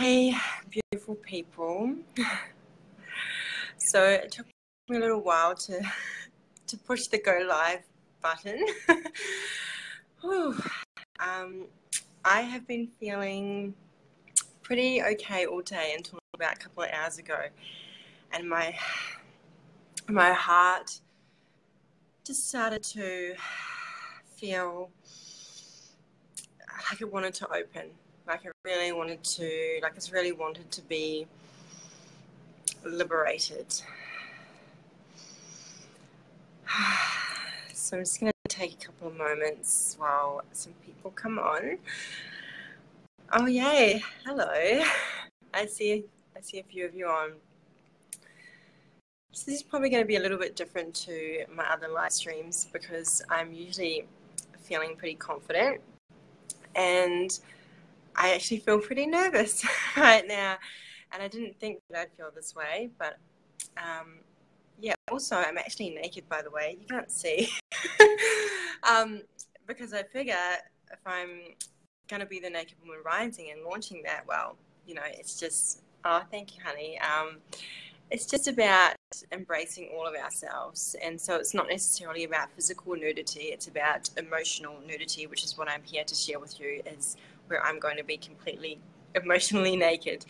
Hey, beautiful people. So it took me a little while to push the go live button. Whew. I have been feeling pretty okay all day until about a couple of hours ago, and my heart just started to feel like it wanted to open, like it really wanted to be liberated. So I'm just going to take a couple of moments while some people come on. Oh yay, hello. I see a few of you on. So this is probably going to be a little bit different to my other live streams because I'm usually feeling pretty confident, and I actually feel pretty nervous right now, and I didn't think that I'd feel this way, but yeah, also I'm actually naked, by the way. You can't see. Because I figure if I'm going to be the Naked Woman Rising and launching that, well, you know, it's just, oh, thank you, honey. It's just about embracing all of ourselves. And so it's not necessarily about physical nudity. It's about emotional nudity, which is what I'm here to share with you, is where I'm going to be completely emotionally naked.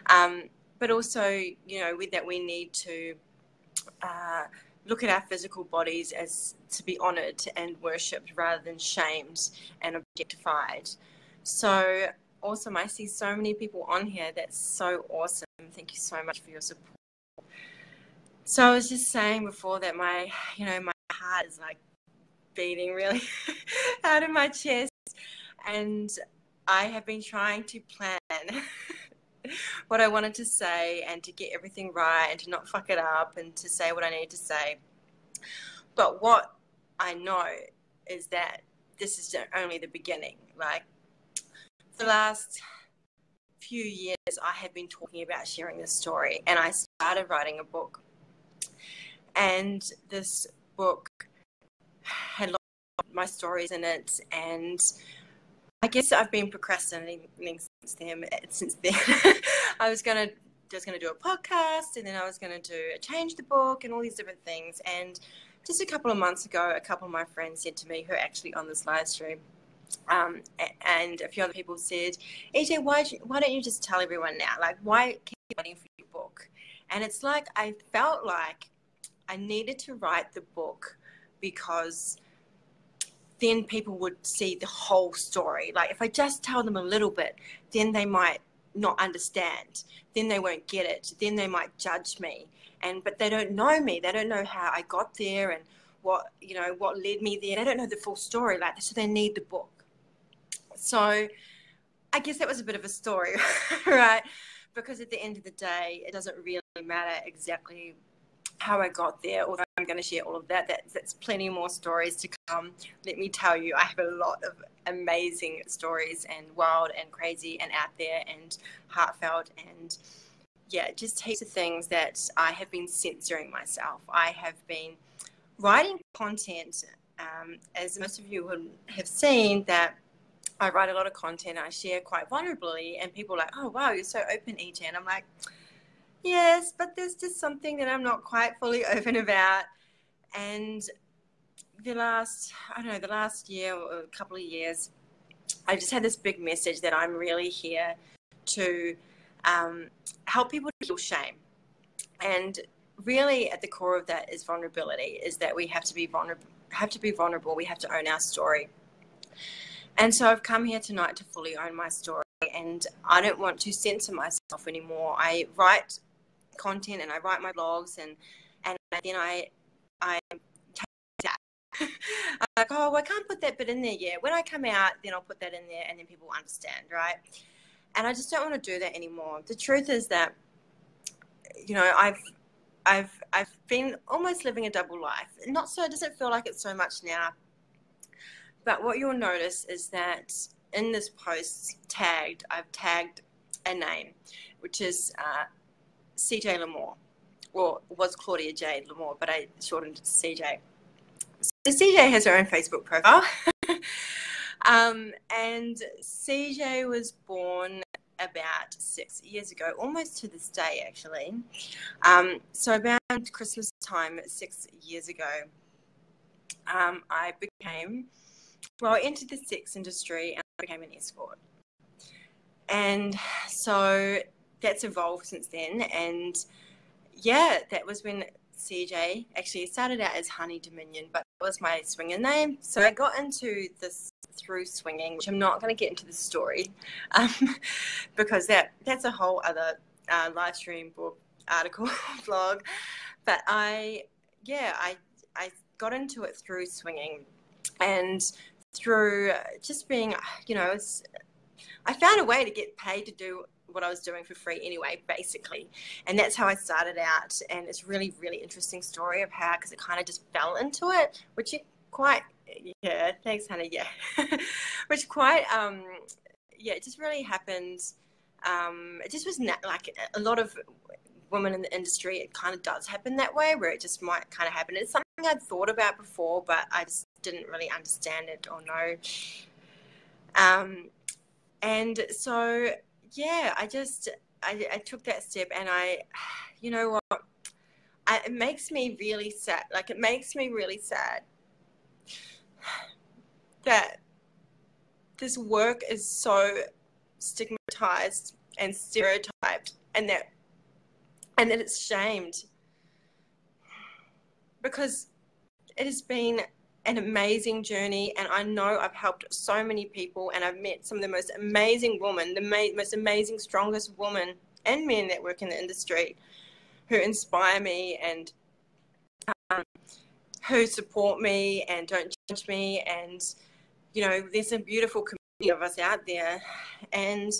But also, you know, with that, we need to look at our physical bodies as to be honoured and worshipped rather than shamed and objectified. So awesome. I see so many people on here. That's so awesome. Thank you so much for your support. So I was just saying before that my heart is like beating really out of my chest, and I have been trying to plan what I wanted to say and to get everything right and to not fuck it up and to say what I need to say. But what I know is that this is only the beginning. Like, for the last few years, I have been talking about sharing this story, and I started writing a book. And this book had a lot of my stories in it, and I guess I've been procrastinating since then. I was going to do a podcast, and then I was going to change the book and all these different things. And just a couple of months ago, a couple of my friends said to me, who are actually on this live stream, and a few other people said, EJ, why don't you just tell everyone now? Like, why keep waiting for your book? And it's like I felt like I needed to write the book because then people would see the whole story. Like, if I just tell them a little bit, then they might not understand. Then they won't get it. Then they might judge me. But they don't know me. They don't know how I got there and what led me there. They don't know the full story. So they need the book. So I guess that was a bit of a story, right? Because at the end of the day, it doesn't really matter exactly how I got there, although I'm going to share all of that. That's plenty more stories to come. Let me tell you, I have a lot of amazing stories, and wild and crazy and out there and heartfelt, and yeah, just heaps of things that I have been censoring myself. I have been writing content, as most of you would have seen, that I write a lot of content. I share quite vulnerably, and people are like, oh wow, you're so open, EJ. And I'm like, yes, but there's just something that I'm not quite fully open about. And the last year or a couple of years, I just had this big message that I'm really here to help people to heal shame. And really at the core of that is vulnerability, is that we have to be vulnerable. We have to own our story. And so I've come here tonight to fully own my story, and I don't want to censor myself anymore. I write content and I write my blogs, and then I take that. I'm like, oh, I can't put that bit in there yet. When I come out, then I'll put that in there, and then people understand, right? And I just don't want to do that anymore. The truth is that, you know, I've been almost living a double life. It doesn't feel like it so much now. But what you'll notice is that in this post I've tagged a name, which is CJ L'Amore, or was Claudia Jade L'Amore, but I shortened it to CJ. So CJ has her own Facebook profile. And CJ was born about 6 years ago, almost to this day, actually. So about Christmas time 6 years ago, I entered the sex industry and I became an escort. And so that's evolved since then. And yeah, that was when CJ, actually it started out as Honey Dominion, but it was my swinger name. So I got into this through swinging, which I'm not going to get into the story because that's a whole other live stream, book, article, blog. But I got into it through swinging and through just being, I found a way to get paid to do what I was doing for free anyway, basically. And that's how I started out. And it's really, really interesting story of how, because it kind of just fell into it, which it quite, yeah, thanks, honey, yeah. Which quite, it just really happened. It just was like a lot of women in the industry, it kind of does happen that way, where it just might kind of happen. It's something I'd thought about before, but I just didn't really understand it or know. And so, yeah, I took that step, and you know what, it makes me really sad. Like, it makes me really sad that this work is so stigmatized and stereotyped, and that it's shamed, because it has been an amazing journey, and I know I've helped so many people, and I've met some of the most amazing women, the most amazing, strongest women and men that work in the industry, who inspire me and who support me and don't judge me. And there's a beautiful community of us out there, and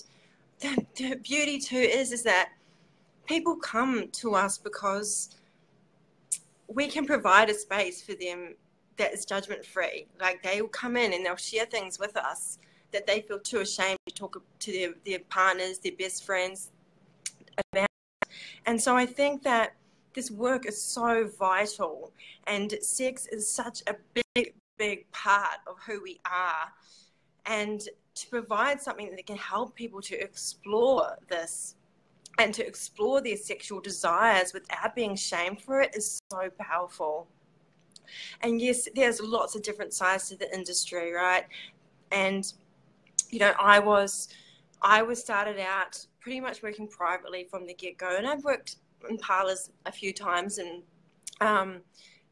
the beauty too is that people come to us because we can provide a space for them that is judgment free. Like, they will come in and they'll share things with us that they feel too ashamed to talk to their partners, their best friends about. And so I think that this work is so vital, and sex is such a big, big part of who we are. And to provide something that can help people to explore this and to explore their sexual desires without being shamed for it is so powerful. And yes, there's lots of different sides to the industry, right? And I was started out pretty much working privately from the get-go, and I've worked in parlors a few times, and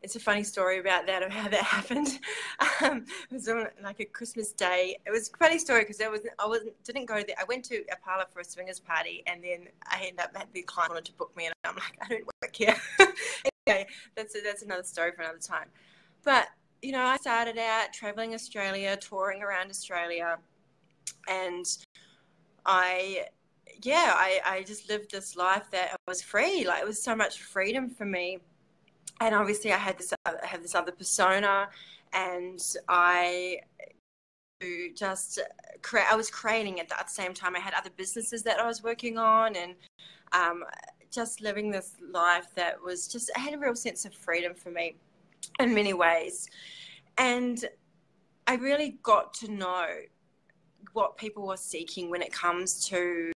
it's a funny story about that, of how that happened. It was on like a Christmas day. It was a funny story because didn't go there. I went to a parlor for a swingers party, and then I ended up the client wanted to book me, and I'm like, I don't work here. Anyway, that's another story for another time. But I started out traveling Australia, touring around Australia, and I just lived this life that was free. Like, it was so much freedom for me. And obviously I had this other persona, and I was creating at the same time. I had other businesses that I was working on, and just living this life that was just, I had a real sense of freedom for me in many ways. And I really got to know what people were seeking when it comes to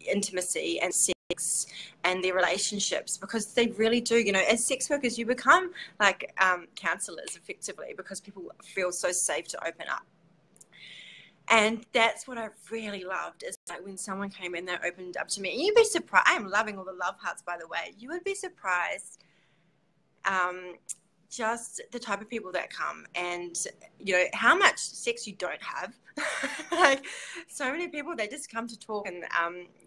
intimacy and sex and their relationships, because they really do, as sex workers, you become like counselors effectively, because people feel so safe to open up. And that's what I really loved, is like when someone came in, they opened up to me. And you'd be surprised. I am loving all the love hearts, by the way. You would be surprised just the type of people that come, and how much sex you don't have. Like, so many people, they just come to talk, and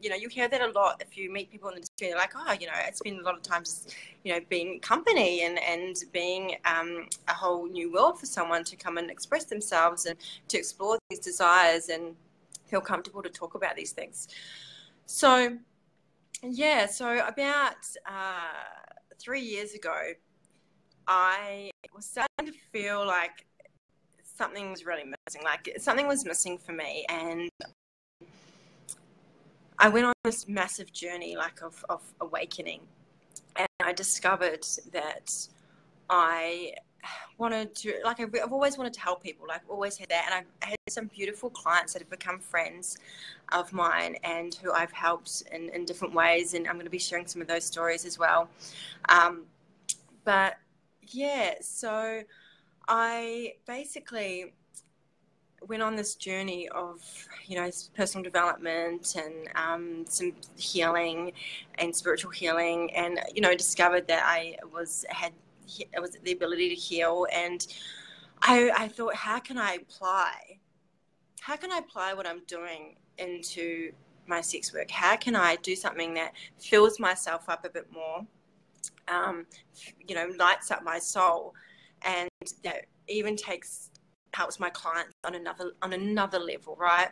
you hear that a lot if you meet people in the industry. They're like, oh, it's been a lot of times, being company and being a whole new world for someone to come and express themselves and to explore these desires and feel comfortable to talk about these things. So about 3 years ago, I was starting to feel like something was really missing. Like, something was missing for me, and I went on this massive journey, like, of awakening, and I discovered that I wanted to, like, I've always wanted to help people, like, always had that. And I've had some beautiful clients that have become friends of mine and who I've helped in different ways. And I'm going to be sharing some of those stories as well. But yeah, so I basically went on this journey of, personal development and some healing and spiritual healing, and, discovered that it was the ability to heal. And I thought, how can I apply what I'm doing into my sex work? How can I do something that fills myself up a bit more, lights up my soul, and that even helps my clients on another level, right?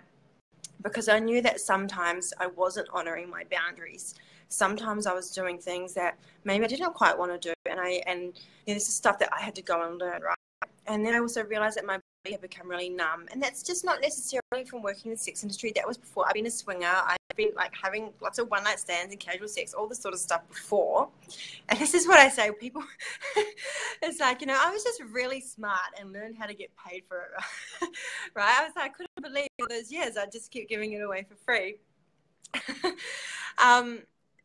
Because I knew that sometimes I wasn't honoring my boundaries. Sometimes I was doing things that maybe I didn't quite want to do, and this is stuff that I had to go and learn, right? And then I also realized that my body had become really numb, and that's just not necessarily from working in the sex industry. That was before. I've been a swinger. I've been like having lots of one-night stands and casual sex, all this sort of stuff before. And this is what I say, people. It's like, I was just really smart and learned how to get paid for it, right? I couldn't believe all those years I just kept giving it away for free.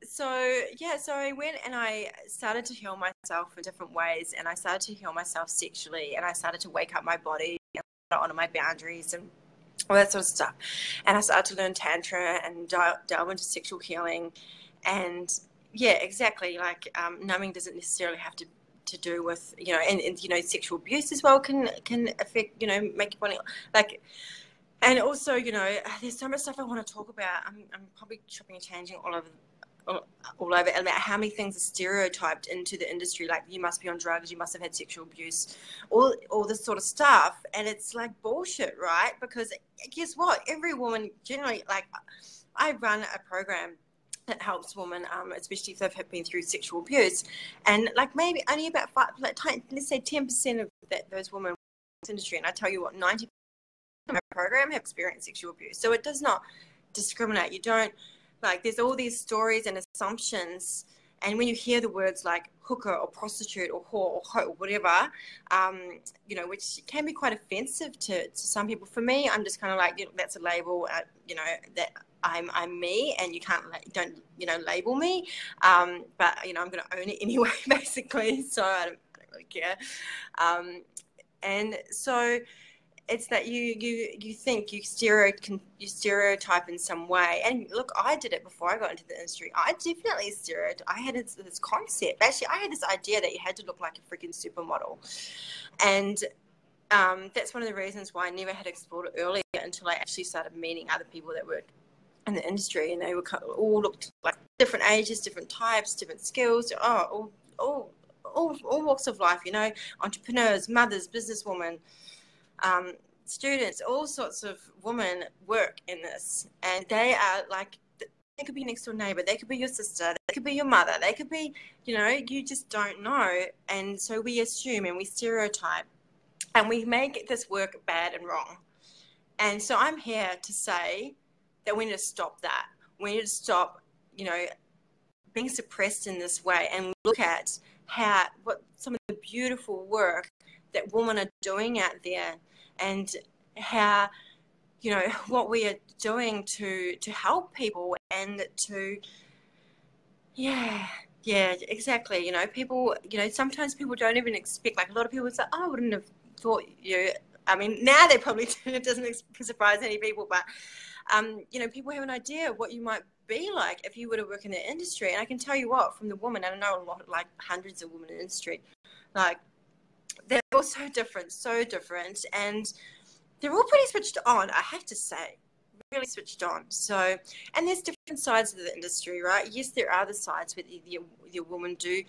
So I went and I started to heal myself in different ways, and I started to heal myself sexually, and I started to wake up my body and honor my boundaries and all that sort of stuff. And I started to learn Tantra and delve into sexual healing. And yeah, exactly. Like, numbing doesn't necessarily have to do with, and sexual abuse as well can affect, make your body like. And also, there's so much stuff I want to talk about. I'm probably chopping and changing all over about how many things are stereotyped into the industry. Like, you must be on drugs, you must have had sexual abuse, all this sort of stuff. And it's like bullshit, right? Because guess what? Every woman generally, like, I run a program that helps women, especially if they've been through sexual abuse. And like maybe only about let's say 10% of those women in this industry. And I tell you what, 90% of my program have experienced sexual abuse. So it does not discriminate. You don't, like, there's all these stories and assumptions, and when you hear the words like hooker or prostitute or whore or hoe or whatever, which can be quite offensive to some people. For me, I'm just kind of like, that's a label, that I'm me, and you don't label me, but I'm going to own it anyway, basically. So I don't really care, and so. It's that you think you stereotype in some way. And look, I did it before I got into the industry. I definitely stereotyped. I had this concept. Actually, I had this idea that you had to look like a freaking supermodel. And that's one of the reasons why I never had explored it earlier until I actually started meeting other people that work in the industry. And they were all looked like different ages, different types, different skills. All walks of life, entrepreneurs, mothers, businesswomen, students, all sorts of women work in this, and they are like, they could be next door neighbor, they could be your sister, they could be your mother, they could be, you just don't know. And so we assume and we stereotype, and we make this work bad and wrong. And so I'm here to say that we need to stop that. We need to stop, being suppressed in this way, and look at what some of the beautiful work that women are doing out there, and how, what we are doing to help people, and to, exactly. People, sometimes people don't even expect, like, a lot of people say, oh, I wouldn't have thought you. I mean, now they probably do. It doesn't surprise any people, but people have an idea of what you might be like if you were to work in the industry. And I can tell you what, from the woman, and I know a lot, like hundreds of women in the industry, like, they're all so different, and they're all pretty switched on, I have to say, really switched on. So, and there's different sides of the industry, right? Yes, there are the sides where the women do,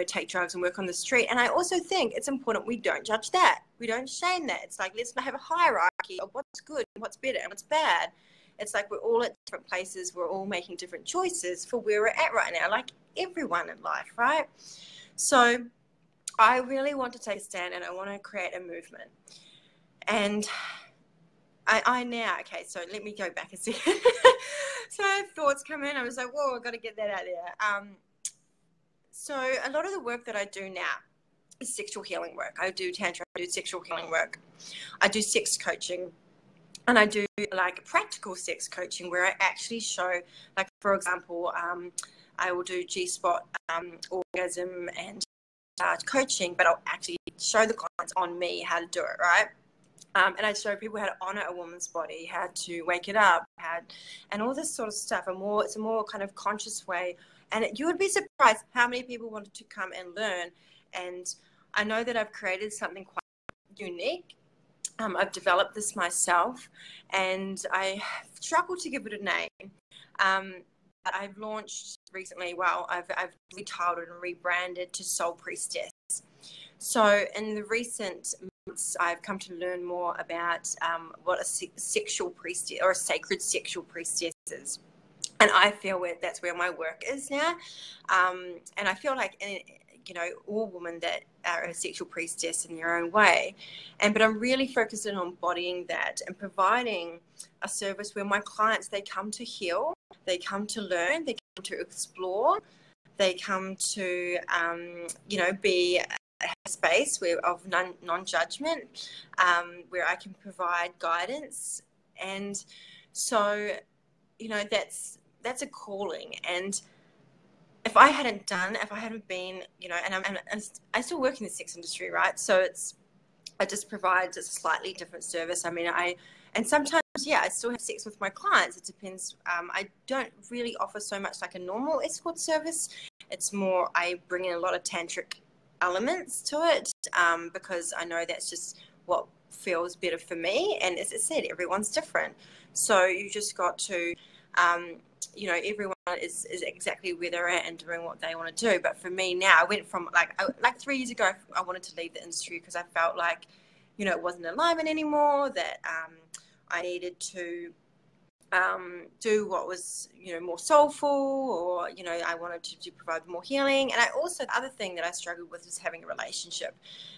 take drugs and work on the street. And I also think it's important we don't judge that. We don't shame that. It's like, let's have a hierarchy of what's good and what's better and what's bad. It's like we're all at different places. We're all making different choices for where we're at right now, like everyone in life, right? So I really want to take a stand, and I want to create a movement. And I now, okay, so let me go back a second. So thoughts come in. I was like, whoa, I've got to get that out there. So a lot of the work that I do now is sexual healing work. I do tantra, I do sexual healing work, I do sex coaching, and I do like practical sex coaching where I actually show, like for example, I will do G-spot orgasm and coaching, but I'll actually show the clients on me how to do it, right? And I show people how to honor a woman's body, how to wake it up, and all this sort of stuff. It's a more kind of conscious way. And you would be surprised how many people wanted to come and learn. And I know that I've created something quite unique. I've developed this myself, and I struggled to give it a name. But I've launched recently. Well, I've retitled and rebranded to Soul Priestess. So in the recent months, I've come to learn more about what a sexual priestess or a sacred sexual priestess is. And I feel that's where my work is now. And I feel like, all women that are a sexual priestess in their own way. But I'm really focused on embodying that and providing a service where my clients, they come to heal, they come to learn, they come to explore, they come to, be a space of non-judgment, where I can provide guidance. And so, that's a calling. And if I hadn't been, and I still work in the sex industry, right? So I just provide a slightly different service. I mean, and sometimes, I still have sex with my clients. It depends. I don't really offer so much like a normal escort service. It's more, I bring in a lot of tantric elements to it, because I know that's just what feels better for me. And as I said, everyone's different. So you just got to, everyone is exactly where they're at and doing what they want to do. But for me now, I went from like 3 years ago, I wanted to leave the industry because I felt like, it wasn't alignment anymore, that I needed to do what was, more soulful, or, I wanted to provide more healing. And the other thing that I struggled with was having a relationship.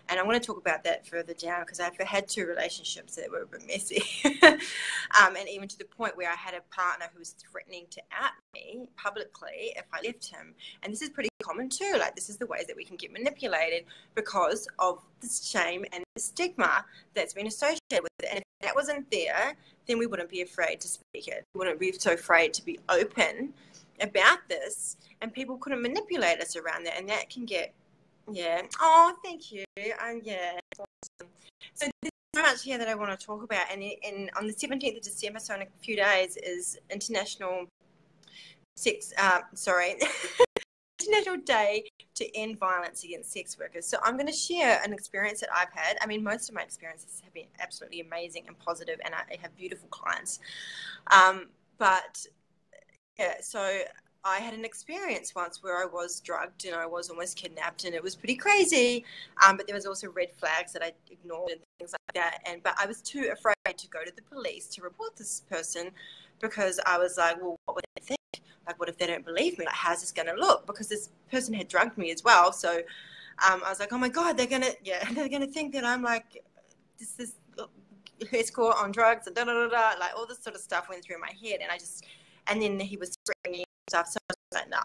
And I want to talk about that further down, because I've had 2 relationships that were a bit messy. And even to the point where I had a partner who was threatening to out me publicly if I left him. And this is pretty common too. Like, this is the ways that we can get manipulated because of this shame and the stigma that's been associated with it. And if that wasn't there, then we wouldn't be afraid to speak it. We wouldn't be so afraid to be open about this, and people couldn't manipulate us around that. And that can get, oh, thank you. Yeah. Awesome. So there's so much here that I want to talk about. And on the 17th of December, so in a few days, is International Day to End Violence Against Sex Workers. So I'm going to share an experience that I've had. I mean, most of my experiences have been absolutely amazing and positive, and I have beautiful clients. So I had an experience once where I was drugged and I was almost kidnapped, and it was pretty crazy. But there was also red flags that I ignored and things like that. But I was too afraid to go to the police to report this person, because I was like, well, what would they think? Like, what if they don't believe me? Like, how's this going to look? Because this person had drugged me as well. So I was like, oh my God, they're going to think that I'm like this escort on drugs and like all this sort of stuff went through my head. And then he was threatening me and stuff. So I was like, no,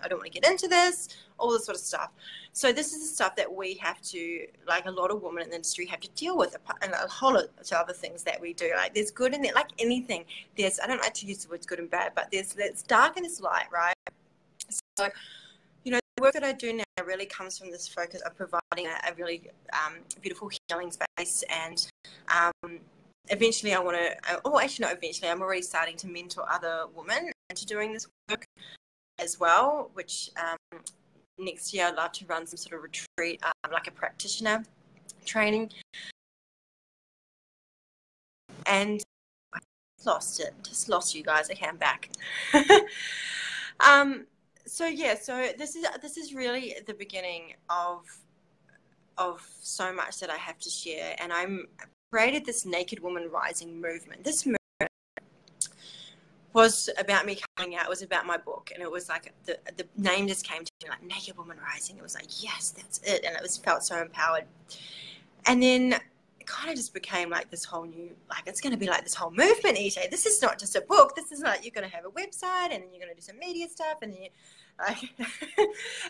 I don't want to get into this, all this sort of stuff. So this is the stuff that we have to, like a lot of women in the industry have to deal with, and a whole lot of other things that we do. Like, there's good in it, like anything. I don't like to use the words good and bad, but there's dark and there's light, right? So, the work that I do now really comes from this focus of providing a really beautiful healing space. And eventually I want to, I'm already starting to mentor other women into doing this work as well, which next year I'd love to run some sort of retreat, like a practitioner training. And I just lost you guys. Okay, I'm back. So this is really the beginning of so much that I have to share. And I'm created this Naked Woman Rising movement. This movement was about me coming out. It was about my book, and it was like the name just came to me, like Naked Woman Rising. It was like, yes, that's it, and felt so empowered. And then kind of just became like this whole new, like, it's going to be like this whole movement, EJ. This is not just a book. This is like, you're going to have a website, and then you're going to do some media stuff, and then you, like,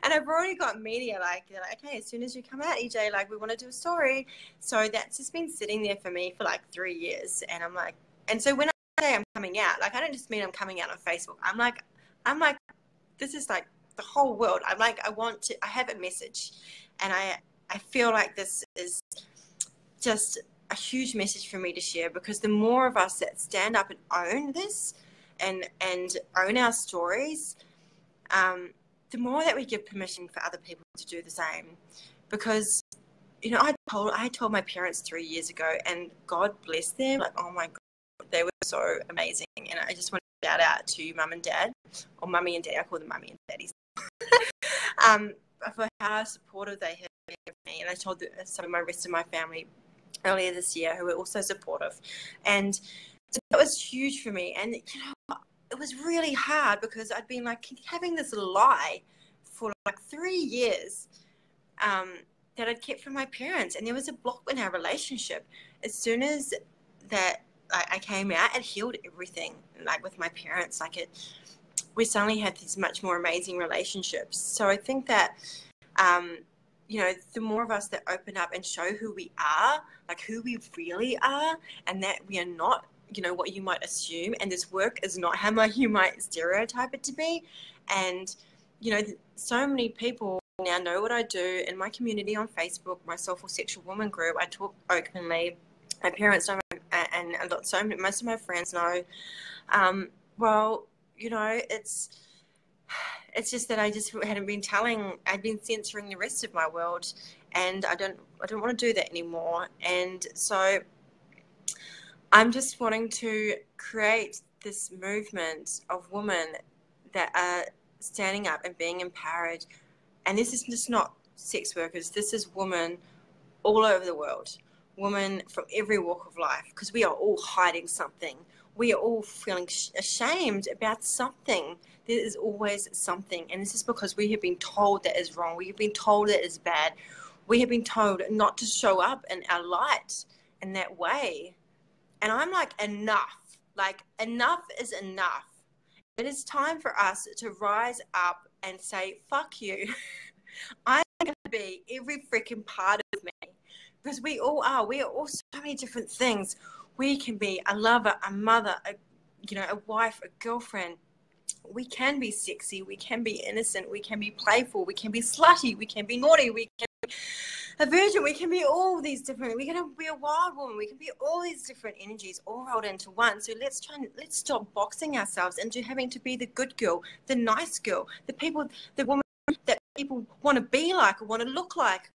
and I've already got media, like, they're like, okay, as soon as you come out, EJ, like, we want to do a story. So that's just been sitting there for me for like 3 years. And I'm like, and so when I say I'm coming out, like, I don't just mean I'm coming out on Facebook. I'm like, this is like the whole world. I'm like, I have a message, and I feel like this is just a huge message for me to share, because the more of us that stand up and own this and own our stories, the more that we give permission for other people to do the same. Because, you know, I told my parents 3 years ago, and God bless them, like, oh my God, they were so amazing. And I just want to shout out to mum and dad, or mummy and daddy. I call them mummy and daddies. For how supportive they have been of me. And I told some of my rest of my family earlier this year, who were also supportive. And so that was huge for me. And, you know, it was really hard, because I'd been like having this lie for like 3 years that I'd kept from my parents. And there was a block in our relationship. As soon as that I came out, it healed everything. Like with my parents, like we suddenly had these much more amazing relationships. So I think that, you know, the more of us that open up and show who we are, like who we really are, and that we are not, you know, what you might assume, and this work is not how you might stereotype it to be. And, you know, so many people now know what I do in my community on Facebook, my Soulful Sexual Woman group. I talk openly. My parents know, and most of my friends know. Well, you know, it's just that I just hadn't been I'd been censoring the rest of my world, and I don't want to do that anymore. And so I'm just wanting to create this movement of women that are standing up and being empowered. And this is just not sex workers. This is women all over the world, women from every walk of life, because we are all hiding something. We are all feeling ashamed about something. There is always something. And this is because we have been told that is wrong. We have been told that is bad. We have been told not to show up in our light in that way. And I'm like, enough. Like, enough is enough. It is time for us to rise up and say, fuck you. I'm going to be every freaking part of me. Because we all are. We are all so many different things. We can be a lover, a mother, a wife, a girlfriend. We can be sexy. We can be innocent. We can be playful. We can be slutty. We can be naughty. We can be a virgin. We can be all these different. We can be a wild woman. We can be all these different energies all rolled into one. So let's stop boxing ourselves into having to be the good girl, the nice girl, the woman that people want to be like or want to look like.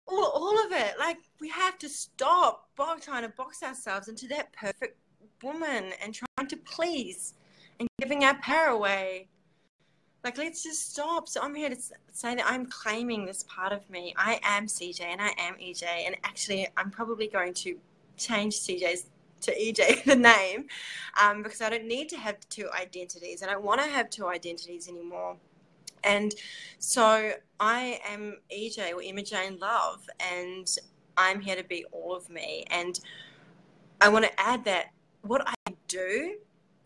All of it. Like, we have to stop trying to box ourselves into that perfect woman and trying to please and giving our power away. Like, let's just stop. So I'm here to say that I'm claiming this part of me. I am CJ and I am EJ. And actually, I'm probably going to change CJ's to EJ, the name, because I don't need to have two identities. I don't want to have two identities anymore. And so I am EJ, or Emma Jane Love, and I'm here to be all of me. And I want to add that what I do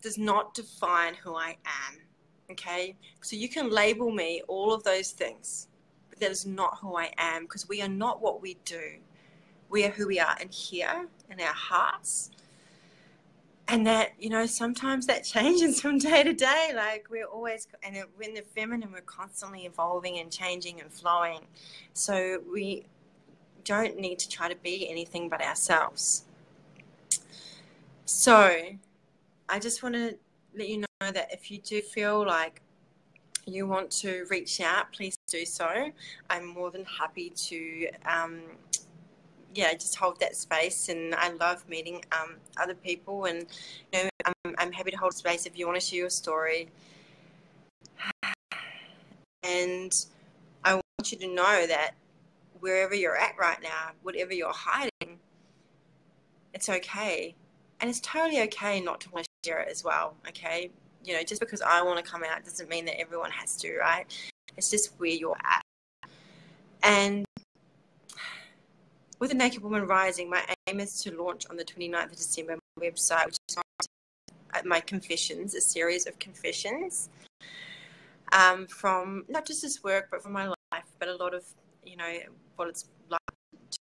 does not define who I am, okay? So you can label me all of those things, but that is not who I am, because we are not what we do. We are who we are in here, in our hearts. And that, you know, sometimes that changes from day to day. Like, we're always, and when the feminine, we're constantly evolving and changing and flowing. So we don't need to try to be anything but ourselves. So I just want to let you know that if you do feel like you want to reach out, please do so. I'm more than happy to just hold that space, and I love meeting other people, and you know, I'm happy to hold space if you want to share your story. And I want you to know that wherever you're at right now, whatever you're hiding, it's okay, and it's totally okay not to want to share it as well. Okay, you know, just because I want to come out doesn't mean that everyone has to, right? It's just where you're at. And with the Naked Woman Rising, my aim is to launch on the 29th of December my website, which is my confessions, a series of confessions from not just this work, but from my life, but a lot of, what it's like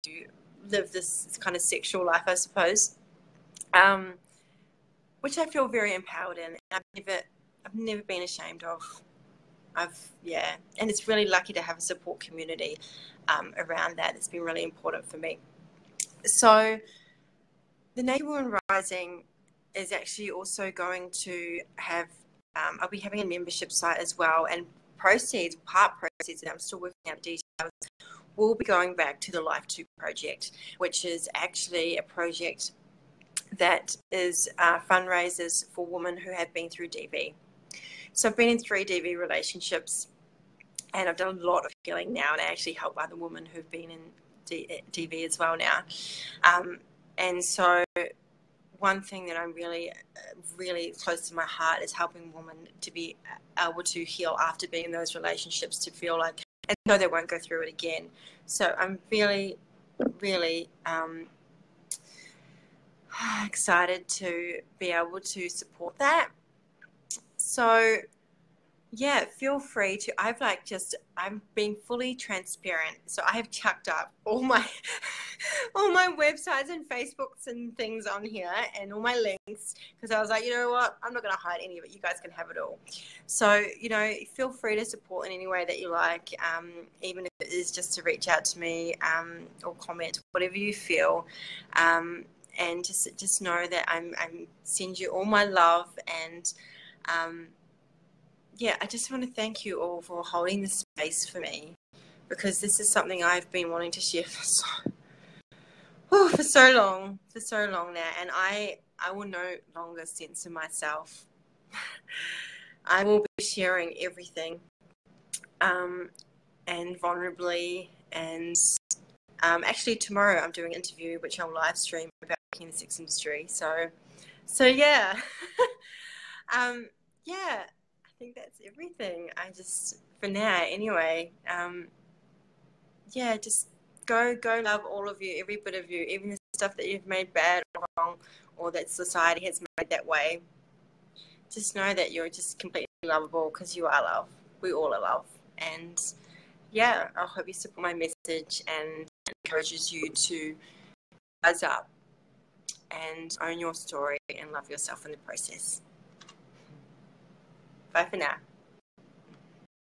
to live this kind of sexual life, I suppose, which I feel very empowered in. I've never been ashamed of. And it's really lucky to have a support community around that. It's been really important for me. So the Naked Woman Rising is actually also going to have, I'll be having a membership site as well, and part proceeds, and I'm still working out details, will be going back to the Life 2 project, which is actually a project that is fundraisers for women who have been through DV. So I've been in 3 DV relationships, and I've done a lot of healing now, and I actually help other women who've been in DV as well now. And so one thing that I'm really, really close to my heart is helping women to be able to heal after being in those relationships, to feel like, and know they won't go through it again. So I'm really, really excited to be able to support that. So yeah, feel free to. I'm being fully transparent. So I have chucked up all my websites and Facebooks and things on here, and all my links, because I was like, you know what, I'm not going to hide any of it. You guys can have it all. So, feel free to support in any way that you like, even if it is just to reach out to me or comment, whatever you feel. And just know that I'm send you all my love, and I just want to thank you all for holding the space for me, because this is something I've been wanting to share for so long now, and I will no longer censor myself. I will be sharing everything, and vulnerably, and actually tomorrow I'm doing an interview which I'll live stream about working in the sex industry. So yeah. I think that's everything. I just, for now anyway, just go love all of you, every bit of you, even the stuff that you've made bad or wrong, or that society has made that way. Just know that you're just completely lovable, because you are love. We all are love. And I hope you support my message and encourages you to rise up and own your story and love yourself in the process. Bye for now.